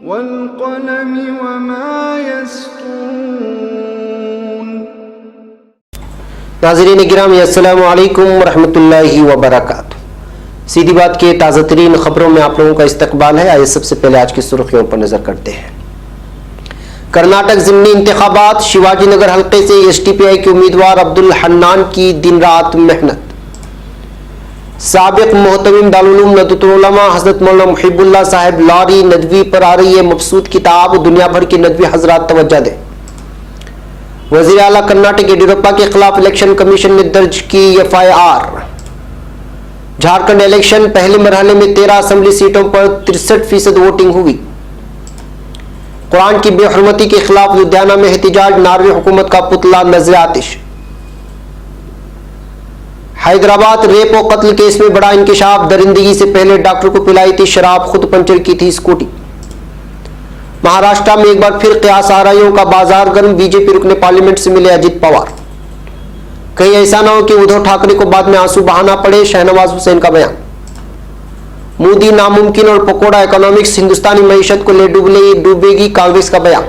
वल्क़लमि वमा यस्तून। नाज़रीन गिरामी अस्सलामु अलैकुम रहमतुल्लाहि व बरकातुहू। सीधी बात के ताज़ा तरीन खबरों में आप लोगों का इस्तकबाल है। आइए सबसे पहले आज की सुर्खियों पर नजर करते हैं। कर्नाटक ज़िमनी इंतखाबात, शिवाजी नगर हल्के से एसटीपीआई के उम्मीदवार अब्दुल हन्नान की दिन रात मेहनत। साबिक मोहतमिम दारुल उलूम नदवतुल उलमा हज़रत मौलाना मुहिबुल्लाह साहिब लारी नदवी पर आ रही है मबसूत किताब, दुनिया भर के नदवी हजरात तवज्जो दें। वज़ीर आला कर्नाटक येडियुरप्पा के खिलाफ इलेक्शन कमीशन ने दर्ज की एफआईआर। झारखंड इलेक्शन पहले मरहले में 13 असेंबली सीटों पर 63% वोटिंग हुई। कुरान की बेहरमती के खिलाफ लुधियाना में एहतिजाज, नार्वे हुकूमत का पुतला नजर आतिश। हैदराबाद रेप और कत्ल केस में बड़ा इंकशाफ, दरिंदगी से पहले डॉक्टर को पिलाई थी शराब, खुद पंचर की थी स्कूटी। महाराष्ट्र में एक बार फिर क़यास आराइयों का बाजार गर्म, बीजेपी रुकने पार्लियामेंट से मिले अजित पवार। कहीं ऐसा ना हो कि उद्धव ठाकरे को बाद में आंसू बहाना पड़े, शहनवाज हुसैन का बयान। मोदी नामुमकिन और पकोड़ा इकोनॉमिक्स, हिंदुस्तानी मईशत को ले डूबेगी कांग्रेस का बयान।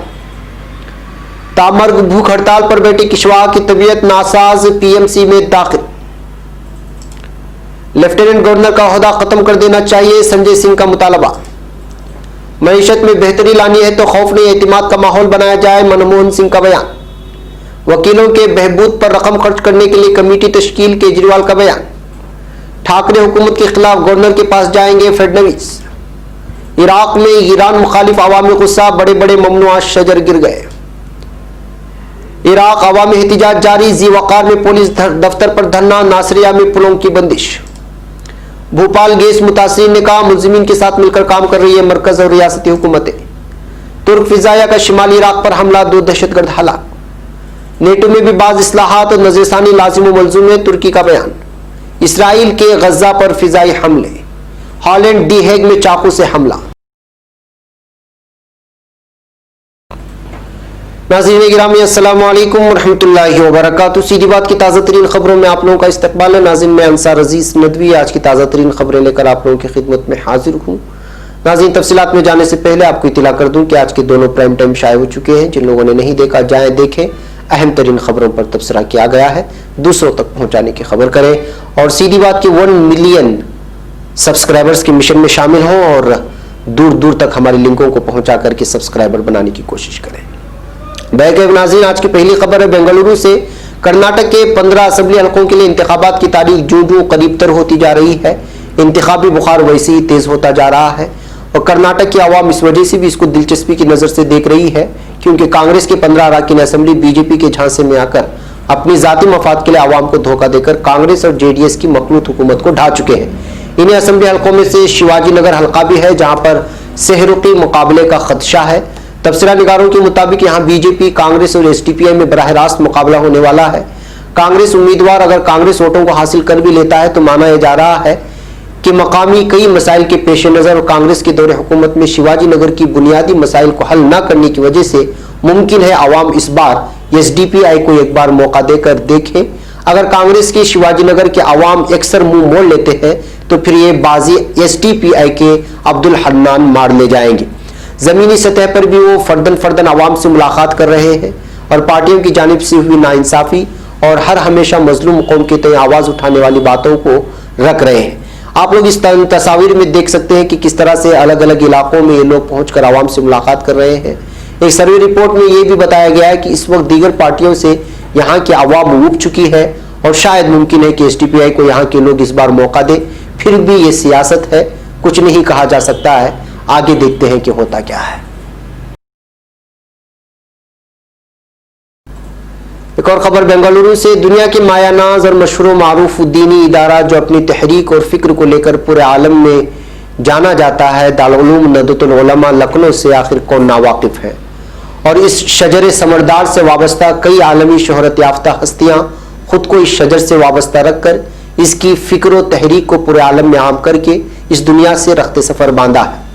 तामर्ग भूख हड़ताल पर बैठे कुशवाहा की तबीयत नासाज, पीएमसी में दाखिल। लेफ्टिनेंट गवर्नर का ओहदा खत्म कर देना चाहिए, संजय सिंह का मुतालबा। मईशत में बेहतरी लानी है तो खौफ नहीं, एतमाद का माहौल बनाया जाए, मनमोहन सिंह का बयान। वकीलों के बहबूद पर रकम खर्च करने के लिए कमेटी तश्कील, केजरीवाल का बयान। ठाकरे हुकूमत के खिलाफ गवर्नर के पास जाएंगे फडणवीस। इराक में ईरान मुखालिफ अवामी गुस्सा, बड़े बड़े ममनुआ शजर गिर गए। इराक अवामी एहतिजाज जारी, जी वकार में पुलिस दफ्तर पर धरना, नासरिया में पुलों की बंदिश। भोपाल गैस मुतासिरीन ने कहा मुलजिमीन के साथ मिलकर काम कर रही है मरकज और रियासती हुकूमतें। तुर्क फिजाया का शिमाली इराक पर हमला, 2 दहशतगर्द हलाक। नेटो में भी बाज इस्लाहात और नजरसानी लाजिम व मलजूम है, तुर्की का बयान। इसराइल के गजा पर फिजाई हमले, हॉलैंड दी हेग में चाकू से हमला। नाज़रीन गिरामी अस्सलामु अलैकुम रहमतुल्लाहि व बरकातुहू। सीधी बात की ताज़ा तरीन खबरों में आप लोगों का इस्तकबाल है। नाज़रीन मैं अंसार अजीज नदवी आज की ताज़ा तरीन खबरें लेकर आप लोगों की खिदमत में हाजिर हूँ। नाज़रीन तफसीलात में जाने से पहले आपको इत्तला कर दूं कि आज के दोनों प्राइम टाइम शाये हो चुके हैं। जिन लोगों ने नहीं देखा जाएं देखें। अहम तरीन खबरों पर तबसरा किया गया है, दूसरों तक पहुंचाने की खबर करें और सीधी बात के 1 मिलियन सब्सक्राइबर्स के मिशन में शामिल हों और दूर दूर तक हमारे लिंकों को पहुंचा करके सब्सक्राइबर बनाने की कोशिश करें। बैक नाज़रीन आज की पहली खबर है बेंगलुरु से। कर्नाटक के 15 असेंबली हलकों के लिए इंतखाबात की तारीख जो जो करीब तर होती जा रही है, इंतखाबी बुखार वैसे ही तेज होता जा रहा है और कर्नाटक की आवाम इस वजह से भी इसको दिलचस्पी की नजर से देख रही है क्योंकि कांग्रेस के 15 अरकान असेंबली बीजेपी के झांसे में आकर अपनी जाती मफाद के लिए आवाम को धोखा देकर कांग्रेस और जेडीएस की मखलूत हुकूमत को ढा चुके हैं। इन्हीं असेंबली हलकों में से शिवाजी नगर हल्का भी है जहां पर सहरुकी मुकाबले का खदशा है। तबसरा निगारों के मुताबिक यहाँ बीजेपी, कांग्रेस और एसटीपीआई में बराह रास्त मुकाबला होने वाला है। कांग्रेस उम्मीदवार अगर कांग्रेस वोटों को हासिल कर भी लेता है तो माना जा रहा है कि मकामी कई मसाइल के पेश नज़र और कांग्रेस के दौरे हुकूमत में शिवाजी नगर की बुनियादी मसाइल को हल न करने की वजह से मुमकिन है आवाम इस बार एसडीपीआई को एक बार मौका देकर देखे। अगर कांग्रेस के शिवाजी नगर के आवाम अक्सर मुंह मोड़ लेते हैं तो फिर ये बाजी एसडीपीआई के अब्दुल हन्नान मार ले जाएंगे। जमीनी सतह पर भी वो फर्दन आवाम से मुलाकात कर रहे हैं और पार्टियों की जानिब से हुई नाइंसाफी और हर हमेशा मजलूम कौम के तय आवाज उठाने वाली बातों को रख रहे हैं। आप लोग इस तस्वीर में देख सकते हैं कि किस तरह से अलग अलग इलाकों में ये लोग पहुंचकर आवाम से मुलाकात कर रहे हैं। एक सर्वे रिपोर्ट में ये भी बताया गया है कि इस वक्त दीगर पार्टियों से यहाँ की आवाम ऊब चुकी है और शायद मुमकिन है कि एसडीपीआई को यहाँ के लोग इस बार मौका दे। फिर भी ये सियासत है, कुछ नहीं कहा जा सकता है। आगे देखते हैं कि होता क्या है। एक और खबर बेंगलुरु से। दुनिया के मायानाज और मशहूर मारूफ दीनी इदारा जो अपनी तहरीक और फिक्र को लेकर पूरे आलम में जाना जाता है, दारुल उलूम नदवतुल उलमा लखनऊ से आखिर कौन नावाकिफ है। और इस शजर समरदार से वाबस्ता कई आलमी शोहरत याफ्ता हस्तियां खुद को इस शजर से वाबस्ता रखकर इसकी फिक्र व तहरीक को पूरे आलम में आम करके इस दुनिया से रख्ते सफर बांधा है।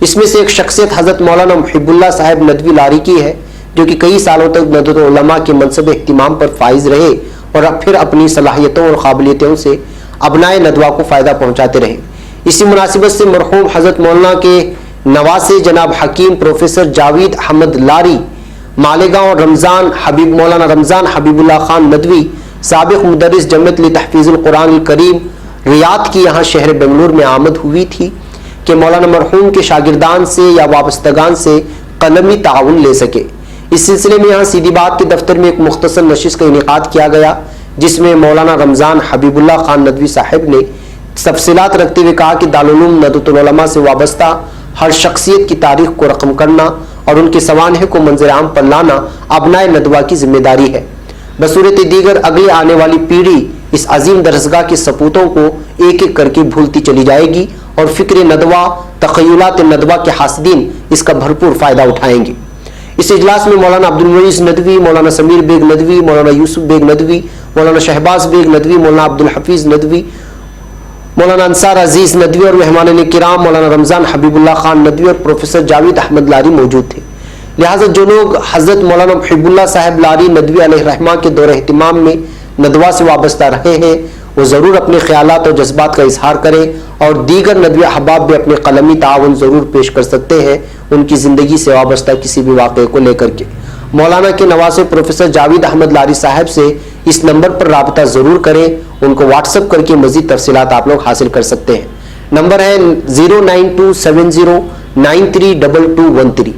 इसमें से एक शख्सियत हजरत मौलाना मुहिबुल्लाह साहिब नदवी लारी की है जो कि कई सालों तक नदवतुल उलमा के मनसब इख्तिमाम पर फाइज रहे और फिर अपनी सलाहियतों और काबिलियतों से अबनाए नदवा को फ़ायदा पहुँचाते रहे। इसी मुनासिबत से मरहूम हजरत मौलाना के नवासे जनाब हकीम प्रोफेसर जावेद अहमद लारी, मालेगांव रमजान हबीब मौलाना रमजान हबीबुल्लाह खान नदवी, साबिक मुदर्रिस जमियत लितहफीजुल कुरान करीम रियाद की यहाँ शहर बेंगलुरु में आमद हुई थी कि मौलाना मरहूम के शागिर्दान से या वाबस्तगान से कलमी ताउन ले सके। इस सिलसिले में यहाँ सीधी बात के दफ्तर में एक मुख्तसर नशिस्त का इनेकाद किया गया, जिसमें मौलाना रमजान हबीबुल्लाह खान नदवी साहब ने तफसीलात रखते हुए कहा कि दारुल उलूम नदवतुल उलमा से वाबस्ता हर शख्सियत की तारीख को रकम करना और उनके सवानह को मंजर आम पर लाना अबनाए नदवा की जिम्मेदारी है। बसूरत दीगर अगले आने वाली पीढ़ी इस अजीम दरसगाह के सपूतों को एक एक करके भूलती चली जाएगी और फिक्र नदवा तखय्युलात नदवा के हासिदीन इसका भरपूर फायदा उठाएंगे। इस इजलास में मौलाना अब्दुल मुईज़ नदवी, मौलाना समीर बेग नदवी, मौलाना यूसुफ बेग नदवी, मौलाना शहबाज बेग नदवी, मौलाना अब्दुल हफीज नदवी, मौलाना अंसार अजीज नदवी और मेहमान किराम मौलाना रमजान हबीबुल्लाह खान नदवी और प्रोफेसर जावेद अहमद लारी मौजूद थे। लिहाजा जो लोग हजरत मौलाना मुहिबुल्लाह साहब लारी नदवी अलैहिर्रहमा के दौर एहतिमाम में नदवा से वाबस्ता रहे हैं, वो ज़रूर अपने ख्यालात और जज्बात का इजहार करें और दीगर नदवी अहबाब भी अपने कलमी ताउन ज़रूर पेश कर सकते हैं उनकी ज़िंदगी से वाबस्ता किसी भी वाक़े को लेकर के। मौलाना के नवासे प्रोफेसर जावेद अहमद लारी साहब से इस नंबर पर राबता ज़रूर करें, उनको व्हाट्सअप करके मज़ीद तफसीलात आप लोग हासिल कर सकते हैं। नंबर है 09270932213।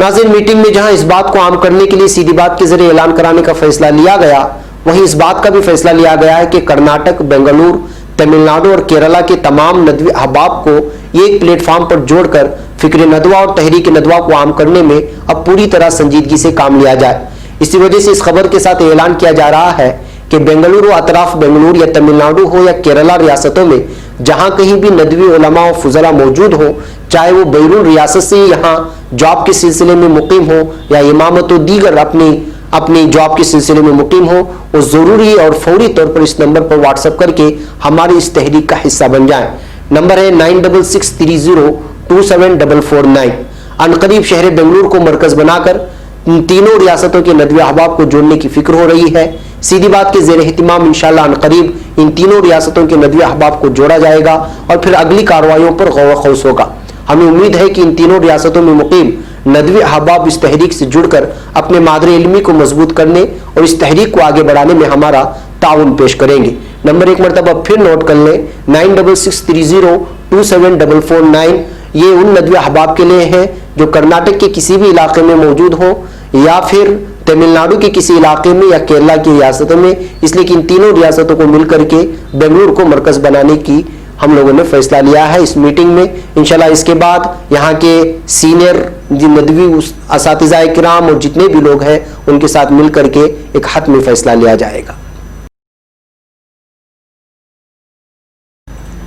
नाज़रीन, मीटिंग में जहां इस बात को आम करने के लिए सीधी बात के जरिए ऐलान कराने का फैसला लिया गया, वहीं इस बात का भी फैसला लिया गया है कि कर्नाटक, बेंगलुरु, तमिलनाडु और केरला के तमाम नदवी अहबाब को एक प्लेटफॉर्म पर जोड़कर फिक्र नदवा और तहरीक नदवा को आम करने में अब पूरी तरह संजीदगी से काम लिया जाए। इसी वजह से इस खबर के साथ ऐलान किया जा रहा है कि बेंगलुरु, अतराफ बेंगलुरु या तमिलनाडु हो या केरला रियासतों में जहां कहीं भी नदवी उलमा और फुजला मौजूद हो, चाहे वो बैरून रियासत से यहाँ जॉब के सिलसिले में मुकीम हो या इमामत दीगर अपनी जॉब के सिलसिले में मुकीम हो, वो जरूरी और फौरी तौर पर इस नंबर पर व्हाट्सएप करके हमारी इस तहरीक का हिस्सा बन जाएं। नंबर है 9663027449। अनकरीब शहर बेंगलुरु को मरकज बनाकर तीनों रियासतों के नदवी अहबाब को जोड़ने की फिक्र हो रही है। सीधी बात के जेर एहतिमाम इंशाअल्लाह अनकरीब इन तीनों रियासतों के नदवी अहबाब को जोड़ा जाएगा और फिर अगली कार्रवाइयों पर गौर खौस होगा। हमें उम्मीद है कि इन तीनों रियासतों में मुकीम नदवी अहबाब इस तहरीक से जुड़कर अपने मादरे इल्मी को मजबूत करने और इस तहरीक को आगे बढ़ाने में हमारा ताउन पेश करेंगे। नंबर एक मरतबा फिर नोट कर लें, 9663027449। ये उन नदवी अहबाब के लिए है जो कर्नाटक के किसी भी इलाके में मौजूद हो या फिर तमिलनाडु के किसी इलाके में या केरला की रियासतों में, इसलिए कि इन तीनों रियासतों को मिलकर के बेंगलुरु को मरकज बनाने की हम लोगों ने फैसला लिया है इस मीटिंग में। इंशाल्लाह इसके बाद यहाँ के सीनियर नदवी असातिज़ा किराम और जितने भी लोग हैं उनके साथ मिलकर के एक हतमी फैसला लिया जाएगा।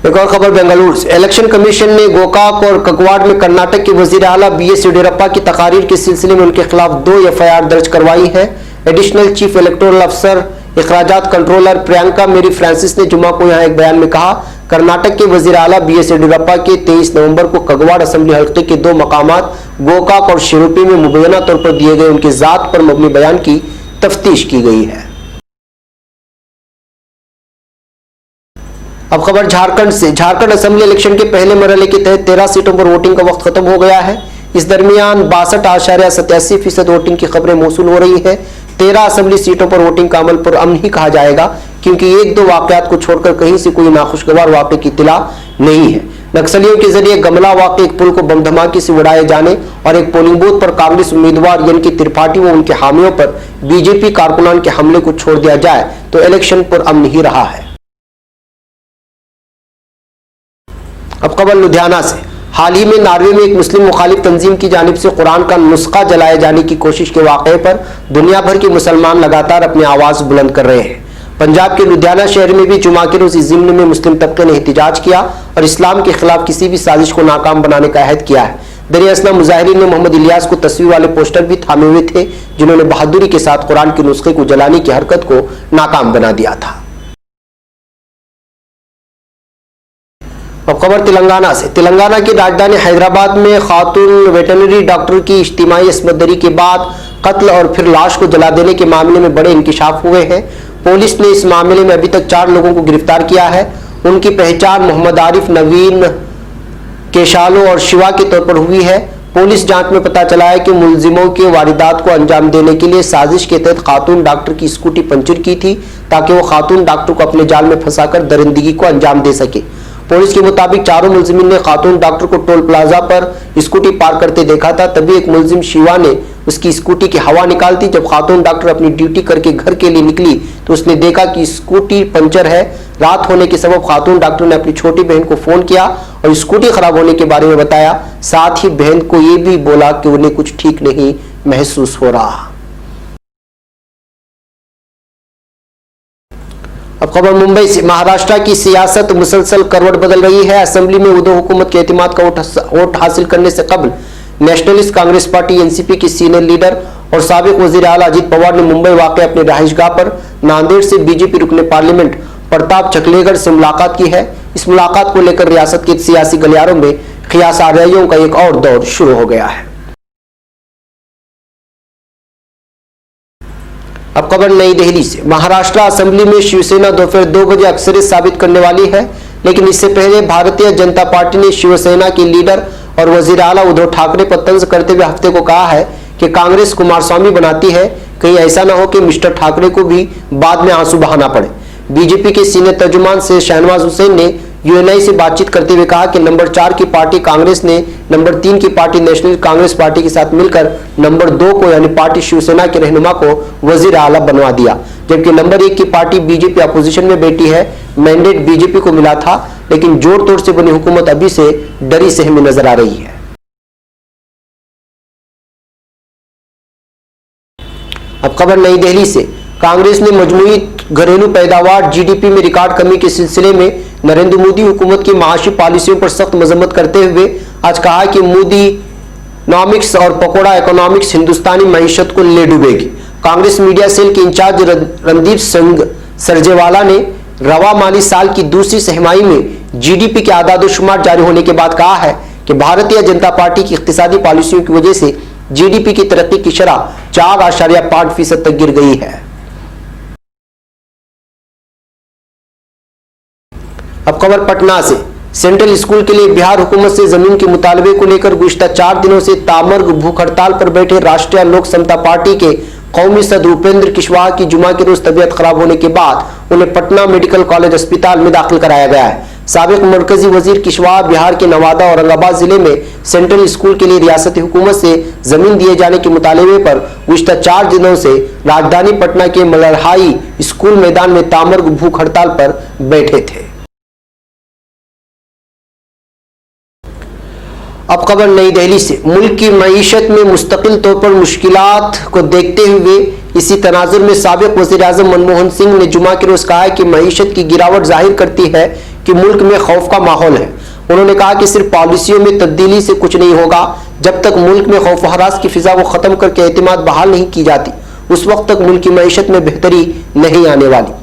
एक और खबर बेंगलुरु से। इलेक्शन कमीशन ने गोकाक और ककवाड़ में कर्नाटक के वजीर आला BS येडियुरप्पा की तकारीर के सिलसिले में उनके खिलाफ 2 FIR दर्ज करवाई है। एडिशनल चीफ इलेक्टोरल अफसर इखराजात कंट्रोलर प्रियंका मेरी फ्रांसिस ने जुमा को यहाँ एक बयान में कहा, कर्नाटक के वजीर आला BS येडियुरप्पा के 23 नवंबर को कगवाड़ असेंबली हल्के के 2 मकामात गोकाक और शिरुपी में मुबैना तौर पर दिए गए उनकी जात पर मबनी बयान की तफ्तीश की गई है। अब खबर झारखंड से। झारखंड असेंबली इलेक्शन के पहले मरहले के तहत 13 सीटों पर वोटिंग का वक्त खत्म हो गया है। इस दरमियान 62.87% वोटिंग की खबरें मौसूल हो रही है। 13 असेंबली सीटों पर वोटिंग का अमल पुरअमन ही कहा जाएगा, क्योंकि 1-2 वाकयात को छोड़कर कहीं से कोई नाखुशगवार वाक़े की इत्तला नहीं है। नक्सलियों के जरिए गमला वाक़े एक पुल को बम धमाके से उड़ाए जाने और एक पोलिंग बूथ पर कांग्रेस उम्मीदवार यानी कि त्रिपाठी व उनके हामियों पर बीजेपी कारकुनान के हमले को छोड़ दिया जाए तो इलेक्शन पुरअमन ही रहा है। अब खबर लुधियाना से। हाल ही में नार्वे में एक मुस्लिम मुखालिफ तंजीम की जानिब से कुरान का नुस्खा जलाए जाने की कोशिश के वाक़े पर दुनिया भर के मुसलमान लगातार अपनी आवाज बुलंद कर रहे हैं। पंजाब के लुधियाना शहर में भी जुमा के रोज इस ज़िम्न में मुस्लिम तबके ने एहतिजाज किया और इस्लाम के खिलाफ किसी भी साजिश को नाकाम बनाने का अहद किया है। दरियासना मुजाहिरीन ने मोहम्मद इलियास को तस्वीर वाले पोस्टर भी थामे हुए थे, जिन्होंने बहादुरी के साथ कुरान के नुस्खे को जलाने की हरकत को नाकाम बना दिया था। अब खबर तेलंगाना से। तेलंगाना की राजधानी हैदराबाद में खातून वेटरनरी डॉक्टर की इज्तिमाई इस्मत दरी के बाद कत्ल और फिर लाश को जला देने के मामले में बड़े इंकिशाफ हुए हैं। पुलिस ने इस मामले में अभी तक 4 लोगों को गिरफ्तार किया है। उनकी पहचान मोहम्मद आरिफ, नवीन केशालो और शिवा के तौर पर हुई है। पुलिस जांच में पता चला है कि मुलजिमों के वारदात को अंजाम देने के लिए साजिश के तहत खातून डॉक्टर की स्कूटी पंचर की थी ताकि वो खातून डॉक्टर को अपने जाल में फंसाकर दरिंदगी को अंजाम दे सके। पुलिस के मुताबिक चारों मुलजिमीन ने खातून डॉक्टर को टोल प्लाजा पर स्कूटी पार करते देखा था। तभी एक मुलजिम शिवा ने उसकी स्कूटी की हवा निकाल दी। जब खातून डॉक्टर अपनी ड्यूटी करके घर के लिए निकली तो उसने देखा कि स्कूटी पंचर है। रात होने के सबब खातून डॉक्टर ने अपनी छोटी बहन को फोन किया और स्कूटी खराब होने के बारे में बताया। साथ ही बहन को यह भी बोला कि उन्हें कुछ ठीक नहीं महसूस हो रहा। अब खबर मुंबई से। महाराष्ट्र की सियासत मुसलसल करवट बदल रही है। असेंबली में उद्धव हुकूमत के एतमाद का वोट हासिल करने से कबल नेशनलिस्ट कांग्रेस पार्टी एनसीपी के सीनियर लीडर और साबिक वजीर आला अजीत पवार ने मुंबई वाक़ अपने रहायशगाह पर नांदेड़ से बीजेपी रुकने पार्लियामेंट प्रताप चकलेगढ़ से मुलाकात की है। इस मुलाकात को लेकर रियासत के सियासी गलियारों में क़ियास-आराइयों का एक और दौर शुरू हो गया है। अब खबर नई दिल्ली से। महाराष्ट्र असेंबली में शिवसेना दोपहर 2 बजे अक्सरियत साबित करने वाली है, लेकिन इससे पहले भारतीय जनता पार्टी ने शिवसेना के लीडर और वजीर आला उद्धव ठाकरे पर तंज करते हुए हफ्ते को कहा है कि कांग्रेस कुमारस्वामी बनाती है, कहीं ऐसा ना हो कि मिस्टर ठाकरे को भी बाद में आंसू बहाना पड़े। बीजेपी के सीनियर तर्जुमान से शहनवाज हुसैन ने यूएनआई से बातचीत करते हुए कहा कि नंबर 4 की पार्टी कांग्रेस ने नंबर 3 की पार्टी नेशनल कांग्रेस पार्टी के साथ मिलकर नंबर 2 को यानी पार्टी शिवसेना के रहनुमा को वजीर आला बनवा दिया, जबकि नंबर 1 की पार्टी बीजेपी अपोजिशन में बैठी है। मैंडेट बीजेपी को मिला था, लेकिन जोड़ तोड़ से बनी हुकूमत अभी से डरी सहमी नजर आ रही है। अब खबर नई दिल्ली से। कांग्रेस ने मजमूई घरेलू पैदावार जीडीपी में रिकॉर्ड कमी के सिलसिले में नरेंद्र मोदी हुकूमत की माशी पॉलिसियों पर सख्त मजम्मत करते हुए आज कहा कि मोदी इकोनॉमिक्स और पकोड़ा इकोनॉमिक्स हिंदुस्तानी मईशत को ले डूबेगी। कांग्रेस मीडिया सेल के इंचार्ज रणदीप सिंह सरजेवाला ने रवा माली साल की दूसरी छमाही में जीडीपी के आदाद-ओ-शुमार जारी होने के बाद कहा है कि भारतीय जनता पार्टी की इक्तिसादी पॉलिसियों की वजह से जीडीपी की तरक्की की शरह 4.5% तक गिर गई है। अब खबर पटना से। सेंट्रल स्कूल के लिए बिहार हुकूमत से जमीन के मुतालबे को लेकर गुज़िश्ता 4 दिनों से तामर्ग भूख हड़ताल पर बैठे राष्ट्रीय लोक समता पार्टी के कौमी सदर उपेंद्र कुशवाहा की जुमा के रोज तबीयत खराब होने के बाद उन्हें पटना मेडिकल कॉलेज अस्पताल में दाखिल कराया गया है। साबिक मरकजी वजीर कुशवाहा बिहार के नवादा और औरंगाबाद जिले में सेंट्रल स्कूल के लिए रियासती हुकूमत से जमीन दिए जाने के मुतालबे पर गुज़िश्ता 4 दिनों से राजधानी पटना के मलरहाई स्कूल मैदान में तामर्ग भूख हड़ताल पर बैठे थे। अब खबर नई दिल्ली से। मुल्क की मईशत में मुस्तकिल तौर पर मुश्किलात को देखते हुए इसी तनाजुर में साबिक वज़ीर आज़म मनमोहन सिंह ने जुमा के रोज कहा कि मईशत की गिरावट जाहिर करती है कि मुल्क में खौफ का माहौल है। उन्होंने कहा कि सिर्फ पॉलिसियों में तब्दीली से कुछ नहीं होगा। जब तक मुल्क में खौफ हरास की फिजा को खत्म करके एतमाद बहाल नहीं की जाती, उस वक्त तक मुल्क की मईशत में बेहतरी नहीं आने वाली।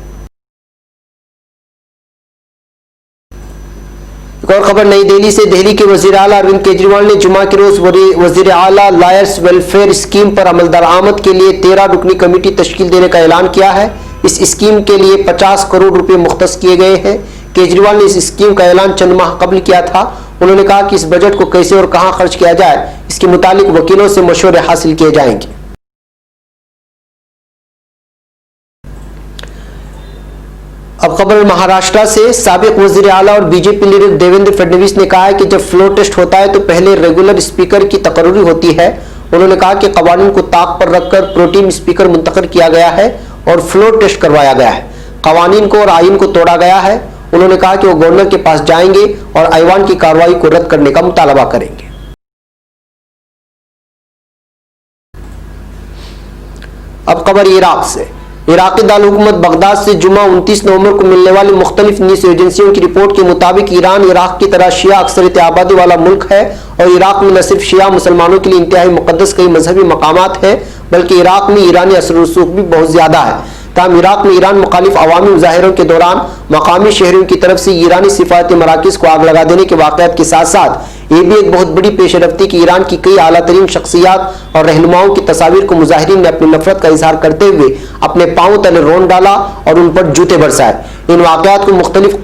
एक और खबर नई दिल्ली से। दिल्ली के वजीर आला अरविंद केजरीवाल ने जुमा के रोज वजीर आला लायर्स वेलफेयर स्कीम पर अमल दरामद के लिए 13 रुकनी कमेटी तश्कील देने का ऐलान किया है। इस स्कीम के लिए 50 करोड़ रुपए मुख्तस किए गए हैं। केजरीवाल ने इस स्कीम का ऐलान चंद माह कबल किया था। उन्होंने कहा कि इस बजट को कैसे और कहां खर्च किया जाए, इसके मुतालिक वकीलों से मशवरे हासिल किए जाएंगे। अब खबर महाराष्ट्र से। साबिक वजीर आला और बीजेपी लीडर देवेंद्र फडणवीस ने कहा है कि जब फ्लोर टेस्ट होता है तो पहले रेगुलर स्पीकर की तकर्री होती है। उन्होंने कहा कि कवानीन को ताक पर रखकर प्रोटीम स्पीकर मुंतखब किया गया है और फ्लोर टेस्ट करवाया गया है। कवानीन को और आईन को तोड़ा गया है। उन्होंने कहा कि वो गवर्नर के पास जाएंगे और ऐवान की कार्रवाई को रद्द करने का मुतालबा करेंगे। अब खबर इराक से। इराकी दारुल-हुकूमत बगदाद से जुमा 29 नवंबर को मिलने वाली मुख्तलिफ न्यूज़ एजेंसियों की रिपोर्ट के मुताबिक ईरान इराक की तरह शिया अक्सरियत आबादी वाला मुल्क है और इराक में न सिर्फ शिया मुसलमानों के लिए इंतहाई मुकद्दस कई मजहबी मकामात हैं, बल्कि इराक में ईरानी असर रसूख भी बहुत ज्यादा है। ताहम इराक में ईरान मुखालिफ अवामी मुजाहिरों के दौरान मकामी शहरियों की तरफ से ईरानी सिफारती मराकिज को आग लगा देने के वाक़यात के साथ साथ ये भी एक बहुत बड़ी पेशरफ्ती की ईरान की कई आला तरीन शख्सियात और रहनुमाओं की तस्वीर को मुजाहिरीन ने अपनी नफरत का इजहार करते हुए अपने पांव तले रोन डाला और उन पर जूते बरसाए। इन वाक़यात को मुख्तलिफ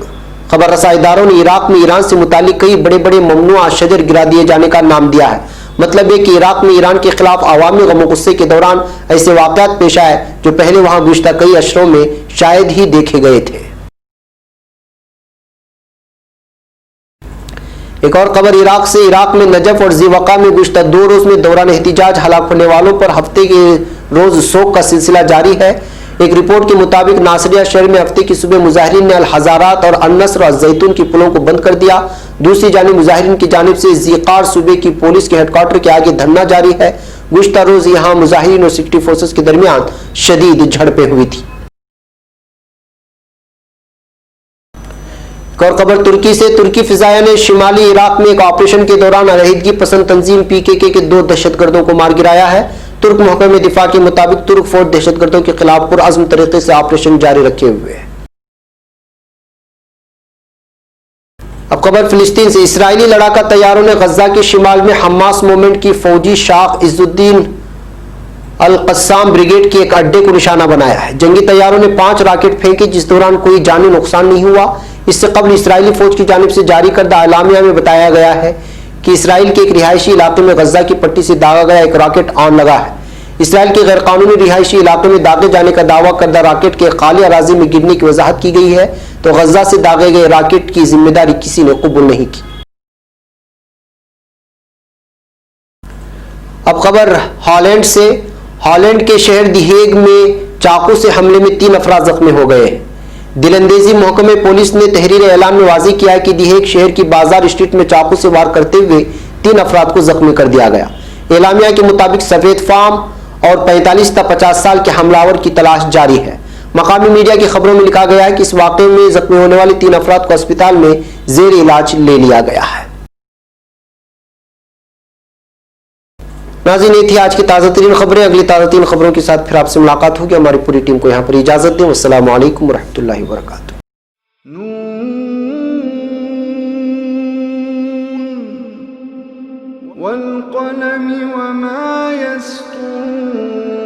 खबर रसा इदारों ने इराक में ईरान से मुतालिक कई बड़े बड़े ममनुआ शजर गिरा दिए जाने का नाम दिया है। मतलब है कि इराक में ईरान के खिलाफ अवामी गम गुस्से के दौरान ऐसे वाकयात पेश आए जो पहले वहां गुज़िश्ता कई अशरों में शायद ही देखे गए थे। एक और खबर इराक से। इराक में नजफ और ज़िवक़ा में गुज़िश्ता 2 रोज में दौरान एहतिजाज हलाक होने वालों पर हफ्ते के रोज शोक का सिलसिला जारी है। एक रिपोर्ट के मुताबिक नासरिया शहर में हफ्ते की सुबह मुजाहिरीन ने अल हज़ारात और अन-नस्र और जैतून की पुलों को बंद कर दिया। दूसरी जानिब मुजाहिरीन की जानिब से ज़िक़ार सूबे की पुलिस के हेडक्वार्टर के आगे धरना जारी है। गुज़िश्ता रोज यहाँ मुजाहिरीन और सिक्योरिटी फोर्सेस के दरमियान शदीद झड़पें हुई थी। और खबर तुर्की से। तुर्की फिजाया ने शिमाली इराक में एक ऑपरेशन के दौरान अलहदगी पसंद तंजीम PKK के 2 दहशतगर्दों को मार गिराया है। तुर्क महकमे दिफा के मुताबिक तुर्क फौज दहशतगर्दों के खिलाफ पुरअज़्म तरीके से ऑपरेशन जारी रखे हुए है। अब खबर फिलिस्तीन से। इसराइली लड़ाका तैयारों ने गजा के शिमाल में हमास मूवमेंट की फौजी शाख इज़्ज़ुद्दीन अल क़स्साम ब्रिगेड के एक अड्डे को निशाना बनाया है। जंगी तैयारों ने 5 रॉकेट फेंके जिस दौरान कोई जानी नुकसान नहीं हुआ। इससे कबल इसराइली फौज की जानिब से जारी करदा एलामिया में बताया गया है कि इसराइल के एक रिहायशी इलाके में गजा की पट्टी से दागा गया एक रॉकेट ऑन लगा है। इसराइल के गैर कानूनी रिहायशी इलाके में दागे जाने का दावा करदा रॉकेट के खाली अराजी में गिरने की वजाहत की गई है, तो गजा से दागे गए रॉकेट की जिम्मेदारी किसी ने कबूल नहीं की। अब खबर हॉलैंड से। हॉलैंड के शहर दी हेग में चाकू से हमले में 3 अफराद जख्मी हो गए। दिलंदेजी महकमे पुलिस ने तहरीर ऐलान में वाज़ी किया है कि दी हेग शहर की बाजार स्ट्रीट में चाकू से वार करते हुए 3 अफराद को जख्मी कर दिया गया। एलामिया के मुताबिक सफेद फार्म और 45 से 50 साल के हमलावर की तलाश जारी है। मकामी मीडिया की खबरों में लिखा गया है कि इस वाक़े में जख्मी होने वाले 3 अफराद को अस्पताल में जेर इलाज ले लिया गया है। नाज़रीन, ये थी आज की ताज़ा तरीन खबरें। अगली ताज़ा तरीन खबरों के साथ फिर आपसे मुलाकात होगी। हमारी पूरी टीम को यहाँ पर इजाज़त दें। अस्सलामु अलैकुम रहमतुल्लाहि व बरकातुहू। वल क़लमि वमा यस्तूरून।